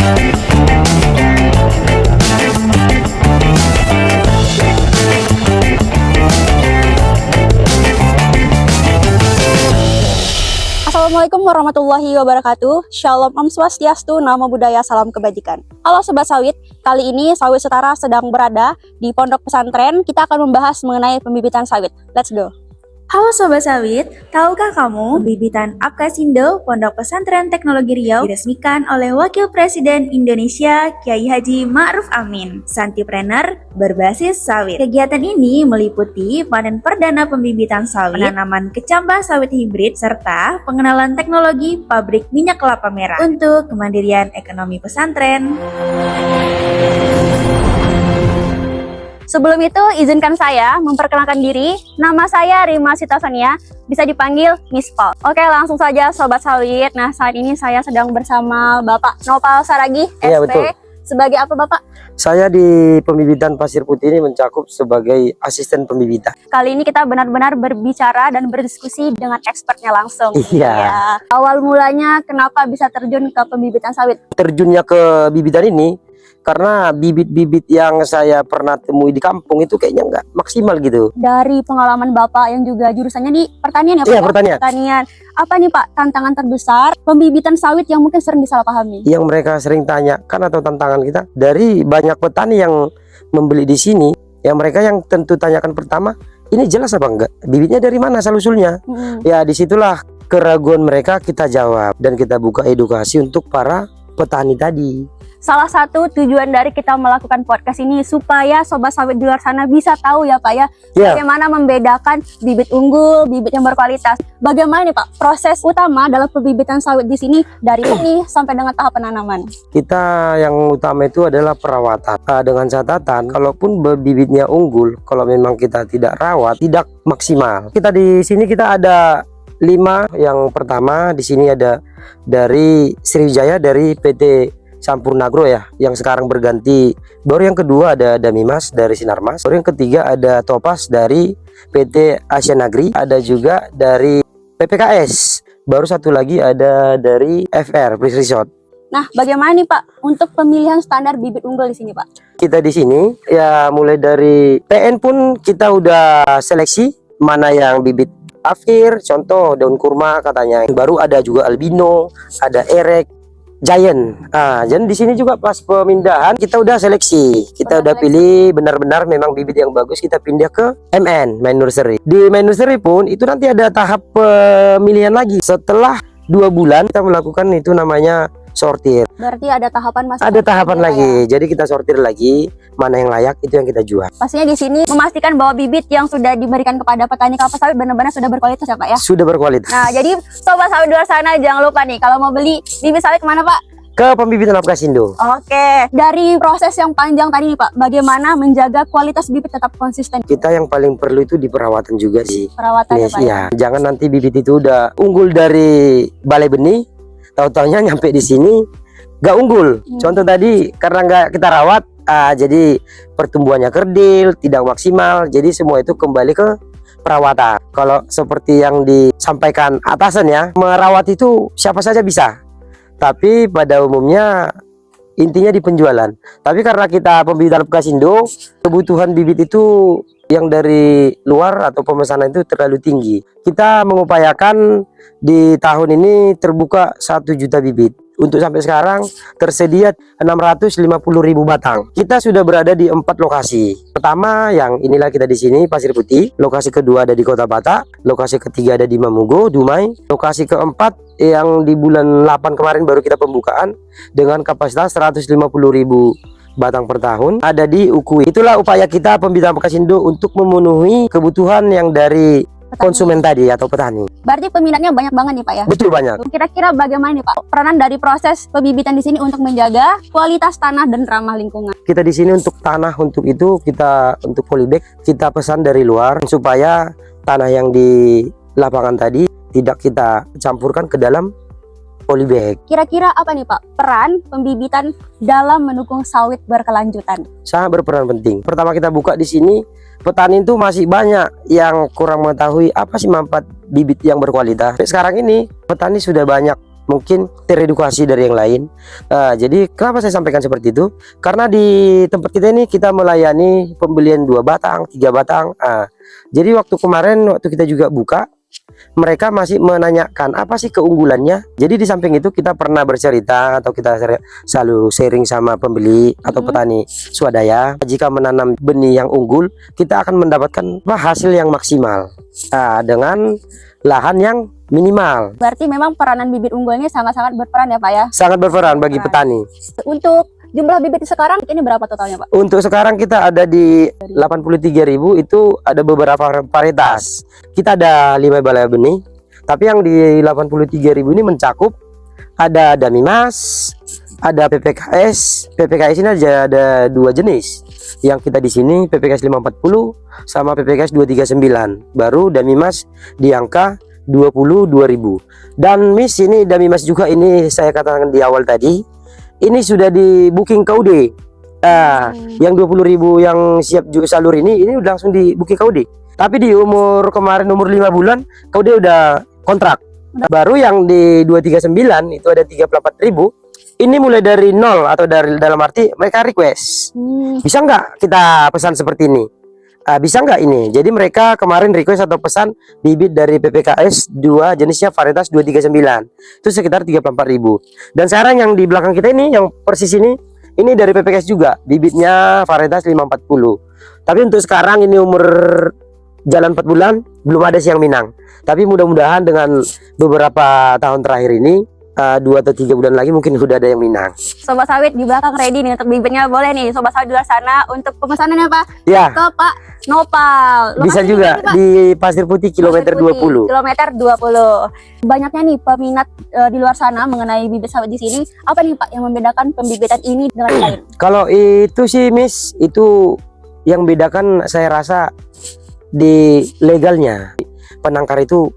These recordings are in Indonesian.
Assalamualaikum warahmatullahi wabarakatuh. Shalom Om Swastiastu, Namo Buddhaya, salam kebajikan. Halo Sobat Sawit, kali ini Sawit Setara sedang berada di Pondok Pesantren. Kita akan membahas mengenai pembibitan sawit. Let's go. Halo Sobat Sawit, tahukah kamu pembibitan Apkasindo Pondok Pesantren Teknologi Riau diresmikan oleh Wakil Presiden Indonesia Kiai Haji Ma'ruf Amin, Santipreneur berbasis sawit. Kegiatan ini meliputi panen perdana pembibitan sawit, penanaman kecambah sawit hibrid, serta pengenalan teknologi pabrik minyak kelapa merah untuk kemandirian ekonomi pesantren. Sebelum itu, izinkan saya memperkenalkan diri. Nama saya Rima Sitasania, bisa dipanggil Miss Pal. Oke, langsung saja Sobat Sawit. Nah, saat ini saya sedang bersama Bapak Nopal Saragih, Iya, SP. betul. Sebagai apa Bapak? Saya di pembibitan Pasir Putih ini mencakup sebagai asisten pembibitan. Kali ini kita benar-benar berbicara dan berdiskusi dengan expertnya langsung. Iya. Ya. Awal mulanya kenapa bisa terjun ke pembibitan sawit? Terjunnya ke bibitan ini karena bibit-bibit yang saya pernah temui di kampung itu kayaknya nggak maksimal gitu. Dari pengalaman Bapak yang juga jurusannya di pertanian ya Pak? Iya, ya? pertanian. Apa nih Pak tantangan terbesar pembibitan sawit yang mungkin sering disalahpahami? Yang mereka sering tanyakan atau tantangan kita dari banyak petani yang membeli di sini, yang mereka yang tentu tanyakan pertama, ini jelas apa enggak? Bibitnya dari mana asal-usulnya? Ya disitulah keraguan mereka kita jawab dan kita buka edukasi untuk para petani tadi. Salah satu tujuan dari kita melakukan podcast ini supaya Sobat Sawit di luar sana bisa tahu ya Pak ya, bagaimana membedakan bibit unggul, bibit yang berkualitas. Bagaimana nih Pak proses utama dalam pembibitan sawit di sini dari benih sampai dengan tahap penanaman? Kita yang utama itu adalah perawatan. Dengan catatan, kalaupun bibitnya unggul, kalau memang kita tidak rawat, tidak maksimal. Kita di sini kita ada 5. Yang pertama di sini ada dari Sriwijaya dari PT Sampurnagro ya, yang sekarang berganti. Baru yang kedua ada Damimas dari Sinarmas. Baru yang ketiga ada Topas dari PT Asianagri. Ada juga dari PPKS. Baru satu lagi ada dari FR Please Resort. Nah, bagaimana nih Pak untuk pemilihan standar bibit unggul di sini Pak? Kita di sini ya mulai dari PN pun kita udah seleksi mana yang bibit Afir, contoh daun kurma katanya. Baru ada juga albino, ada erek, giant. Dan di sini juga pas pemindahan kita udah seleksi. Kita udah pilih benar-benar memang bibit yang bagus, kita pindah ke MN, main nursery. Di main nursery pun itu nanti ada tahap pemilihan lagi. Setelah 2 bulan kita melakukan itu namanya sortir. Berarti ada tahapan masih Ada tahapan lagi. Ya? Jadi kita sortir lagi mana yang layak, itu yang kita jual. Pastinya di sini memastikan bahwa bibit yang sudah diberikan kepada petani kelapa sawit benar-benar sudah berkualitas ya Pak ya. Sudah berkualitas. Nah, jadi Sobat Sawit di luar sana jangan lupa nih kalau mau beli bibit sawit kemana Pak? Ke pembibitan Apkasindo. Oke. Dari proses yang panjang tadi nih Pak, bagaimana menjaga kualitas bibit tetap konsisten? Kita yang paling perlu itu di perawatan juga sih. Perawatan ya Pak ya. Jangan nanti bibit itu udah unggul dari balai benih, tahu-taunya nyampe di sini gak unggul. Contoh tadi karena nggak kita rawat, jadi pertumbuhannya kerdil, tidak maksimal. Jadi semua itu kembali ke perawatan. Kalau seperti yang disampaikan atasan ya, merawat itu siapa saja bisa. Tapi pada umumnya intinya di penjualan. Tapi karena kita pembibitan Apkasindo, kebutuhan bibit itu yang dari luar atau pemesanan itu terlalu tinggi. Kita mengupayakan di tahun ini terbuka 1 juta bibit. Untuk sampai sekarang tersedia 650.000 batang. Kita sudah berada di 4 lokasi. Pertama yang inilah kita di sini Pasir Putih. Lokasi kedua ada di Kota Batak. Lokasi ketiga ada di Mamugo, Dumai. Lokasi keempat yang di bulan 8 kemarin baru kita pembukaan dengan kapasitas 150.000 batang per tahun ada di Ukui. Itulah upaya kita pembibitan Apkasindo untuk memenuhi kebutuhan yang dari konsumen tadi atau petani. Berarti peminatnya banyak banget nih Pak ya? Betul, banyak. Kira-kira bagaimana nih Pak peranan dari proses pembibitan di sini untuk menjaga kualitas tanah dan ramah lingkungan? Kita di sini untuk tanah, untuk itu kita untuk polybag kita pesan dari luar supaya tanah yang di lapangan tadi tidak kita campurkan ke dalam polybag. Kira-kira apa nih Pak peran pembibitan dalam mendukung sawit berkelanjutan? Sangat berperan penting. Pertama kita buka di sini, petani itu masih banyak yang kurang mengetahui apa sih manfaat bibit yang berkualitas. Sekarang ini petani sudah banyak mungkin teredukasi dari yang lain. Jadi kenapa saya sampaikan seperti itu? Karena di tempat kita ini kita melayani pembelian 2 batang, 3 batang. Jadi waktu kemarin waktu kita juga buka, mereka masih menanyakan apa sih keunggulannya. Jadi di samping itu kita pernah bercerita atau kita selalu sharing sama pembeli atau petani swadaya, jika menanam benih yang unggul kita akan mendapatkan hasil yang maksimal dengan lahan yang minimal. Berarti memang peranan bibit unggulnya sangat-sangat berperan ya Pak ya? Sangat berperan bagi petani. Untuk jumlah bibit sekarang ini berapa totalnya Pak? Untuk sekarang kita ada di 83.000, itu ada beberapa varietas. Kita ada 5 balai benih, tapi yang di 83.000 ini mencakup ada Damimas, ada PPKS. PPKS ini ada 2 jenis. Yang kita di sini PPKS 540 sama PPKS 239. Baru Damimas di angka 22.000. Dan Miss, ini Damimas juga, ini saya katakan di awal tadi, ini sudah di booking KUD. Yang 20.000 yang siap salur ini udah langsung di booking KUD. Tapi di kemarin umur 5 bulan KUD udah kontrak. Baru yang di 239 itu ada 34.000. Ini mulai dari nol atau dari dalam arti mereka request. Bisa nggak kita pesan seperti ini? Bisa nggak ini? Jadi mereka kemarin request atau pesan bibit dari PPKS 2 jenisnya varietas 239. Itu sekitar 34.000. Dan sekarang yang di belakang kita ini, yang persis ini dari PPKS juga. Bibitnya varietas 540. Tapi untuk sekarang ini umur jalan 4 bulan, belum ada siang Minang. Tapi mudah-mudahan dengan beberapa tahun terakhir ini, 2 atau 3 bulan lagi mungkin udah ada yang Minang. Sobat sawit di belakang ready nih untuk bibitnya, boleh nih Sobat sawit di luar sana untuk pemesanannya Pak. Ya. Ke Pak Nopal. Bisa juga di Pasir Putih kilometer 20. Kilometer 20. Banyaknya nih peminat di luar sana mengenai bibit sawit di sini. Apa nih Pak yang membedakan pembibitan ini dengan lain? Kalau itu sih Miss, itu yang bedakan saya rasa di legalnya. Penangkar itu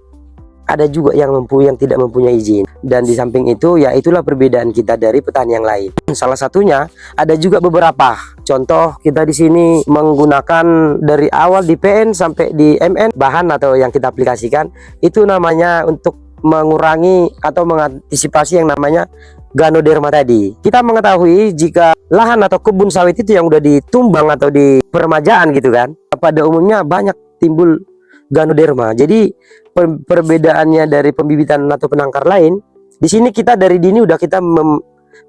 ada juga yang tidak mempunyai izin, dan di samping itu ya itulah perbedaan kita dari petani yang lain. Salah satunya ada juga beberapa contoh, kita di sini menggunakan dari awal di PN sampai di MN bahan atau yang kita aplikasikan itu namanya untuk mengurangi atau mengantisipasi yang namanya Ganoderma tadi. Kita mengetahui jika lahan atau kebun sawit itu yang udah ditumbang atau di peremajaan gitu kan, pada umumnya banyak timbul Ganoderma. Jadi perbedaannya dari pembibitan atau penangkar lain, di sini kita dari dini udah kita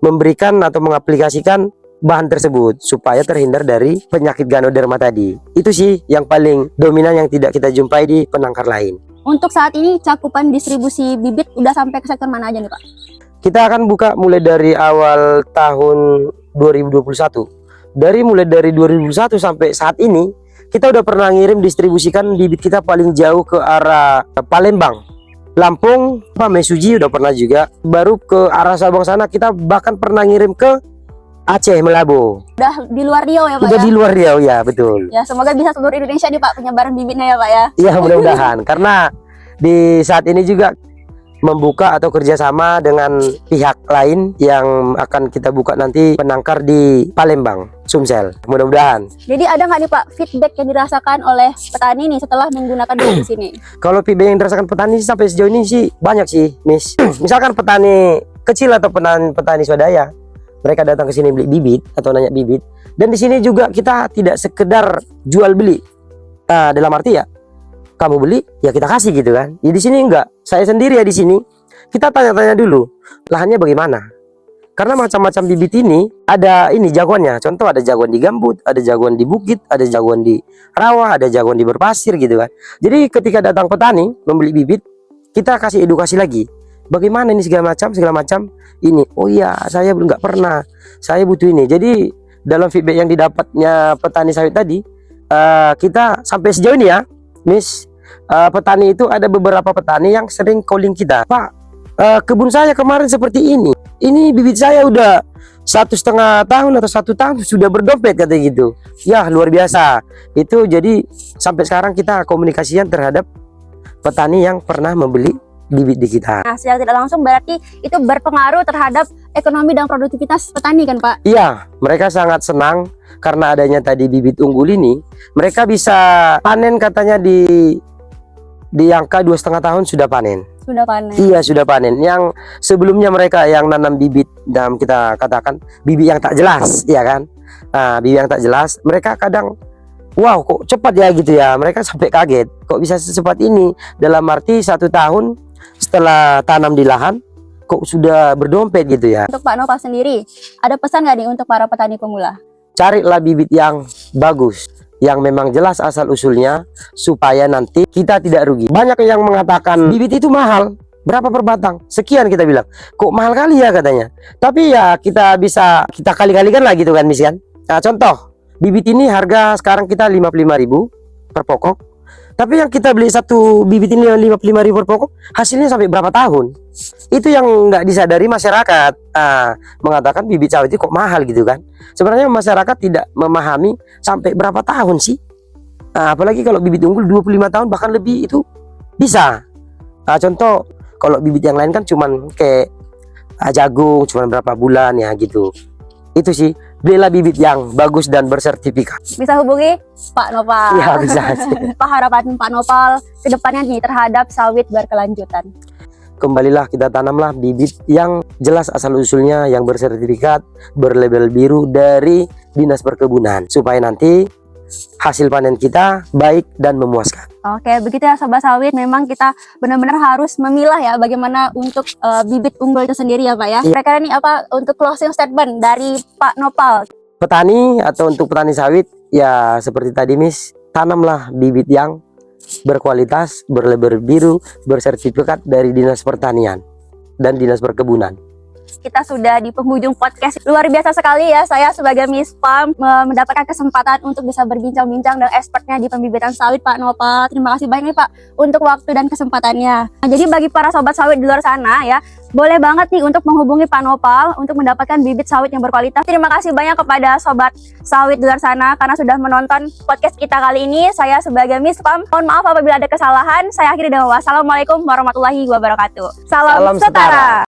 memberikan atau mengaplikasikan bahan tersebut supaya terhindar dari penyakit Ganoderma tadi. Itu sih yang paling dominan yang tidak kita jumpai di penangkar lain. Untuk saat ini cakupan distribusi bibit udah sampai ke sektor mana aja nih Pak? Kita akan buka mulai dari awal tahun 2021. Mulai dari 2021 sampai saat ini kita udah pernah ngirim distribusikan bibit kita paling jauh ke arah Palembang, Lampung, Mesuji udah pernah juga. Baru ke arah Sabang sana kita bahkan pernah ngirim ke Aceh, Melabo. Udah di luar Riau ya Pak? Udah ya? di luar Riau ya, betul. Ya semoga bisa seluruh Indonesia nih Pak penyebaran bibitnya ya Pak ya. Iya mudah-mudahan. Karena di saat ini juga membuka atau kerjasama dengan pihak lain yang akan kita buka nanti penangkar di Palembang, Sumsel, mudah-mudahan. Jadi ada nggak nih Pak feedback yang dirasakan oleh petani nih setelah menggunakan bibit di sini? Kalau feedback yang dirasakan petani sampai sejauh ini sih banyak sih, Miss. Misalkan petani kecil atau petani swadaya, mereka datang ke sini beli bibit atau nanya bibit, dan di sini juga kita tidak sekedar jual beli, dalam arti ya kamu beli ya kita kasih gitu kan. Ya di sini enggak, saya sendiri ya di sini kita tanya-tanya dulu lahannya bagaimana, karena macam-macam bibit ini ada ini jagoannya. Contoh ada jagoan di gambut, ada jagoan di bukit, ada jagoan di rawa, ada jagoan di berpasir gitu kan. Jadi ketika datang petani membeli bibit, kita kasih edukasi lagi bagaimana ini segala macam ini. Oh iya saya belum nggak pernah, saya butuh ini. Jadi dalam feedback yang didapatnya petani sawit tadi, kita sampai sejauh ini ya Miss, petani itu ada beberapa petani yang sering calling kita, Pak, kebun saya kemarin seperti ini bibit saya udah 1,5 tahun atau 1 tahun sudah berdompet katanya gitu. Ya luar biasa itu. Jadi sampai sekarang kita komunikasian terhadap petani yang pernah membeli bibit di kita. Nah secara tidak langsung berarti itu berpengaruh terhadap ekonomi dan produktivitas petani kan Pak? Iya, mereka sangat senang karena adanya tadi bibit unggul ini. Mereka bisa panen katanya di angka 2,5 tahun sudah panen. Sudah panen. Iya, sudah panen. Yang sebelumnya mereka yang nanam bibit, dalam kita katakan bibit yang tak jelas, ya kan? Nah, bibit yang tak jelas, mereka kadang wow, kok cepat ya gitu ya. Mereka sampai kaget, kok bisa secepat ini. Dalam arti 1 tahun setelah tanam di lahan, kok sudah berdompet gitu ya. Untuk Pak Nopal sendiri, ada pesan nggak nih untuk para petani pemula? Carilah bibit yang bagus, yang memang jelas asal usulnya, supaya nanti kita tidak rugi. Banyak yang mengatakan bibit itu mahal, berapa per batang? Sekian, kita bilang, kok mahal kali ya katanya. Tapi ya kita bisa kita kali-kalikan lah gitu kan, Miss kan. Nah, contoh bibit ini harga sekarang kita 55.000 per pokok. Tapi yang kita beli satu bibit ini 55.000 per pokok, hasilnya sampai berapa tahun? Itu yang nggak disadari masyarakat. Mengatakan bibit sawit itu kok mahal gitu kan. Sebenarnya masyarakat tidak memahami sampai berapa tahun sih. Apalagi kalau bibit unggul 25 tahun bahkan lebih itu bisa. Contoh kalau bibit yang lain kan cuman kayak jagung cuman berapa bulan ya gitu. Itu sih, belilah bibit yang bagus dan bersertifikat. Bisa hubungi Pak Nopal. Iya, bisa. Apa harapan Pak Nopal ke depannya nih terhadap sawit berkelanjutan? Kembalilah kita tanamlah bibit yang jelas asal usulnya, yang bersertifikat, berlabel biru dari Dinas Perkebunan, supaya nanti hasil panen kita baik dan memuaskan. Oke, begitu ya Sobat Sawit. Memang kita benar-benar harus memilah ya bagaimana untuk bibit unggul itu sendiri ya Pak ya. Kira-kira nih apa untuk closing statement dari Pak Nopal? Petani atau untuk petani sawit ya seperti tadi Miss, tanamlah bibit yang berkualitas, berlabel biru, bersertifikat dari Dinas Pertanian dan Dinas Perkebunan. Kita sudah di penghujung podcast. Luar biasa sekali ya, saya sebagai Miss Pam mendapatkan kesempatan untuk bisa berbincang-bincang dengan expertnya di pembibitan sawit Pak Nopal. Terima kasih banyak nih Pak untuk waktu dan kesempatannya. Nah, jadi bagi para sobat sawit di luar sana ya, boleh banget nih untuk menghubungi Pak Nopal untuk mendapatkan bibit sawit yang berkualitas. Terima kasih banyak kepada sobat sawit di luar sana karena sudah menonton podcast kita kali ini. Saya sebagai Miss Pam, mohon maaf apabila ada kesalahan. Saya akhiri dengan wassalamualaikum warahmatullahi wabarakatuh. Salam setara.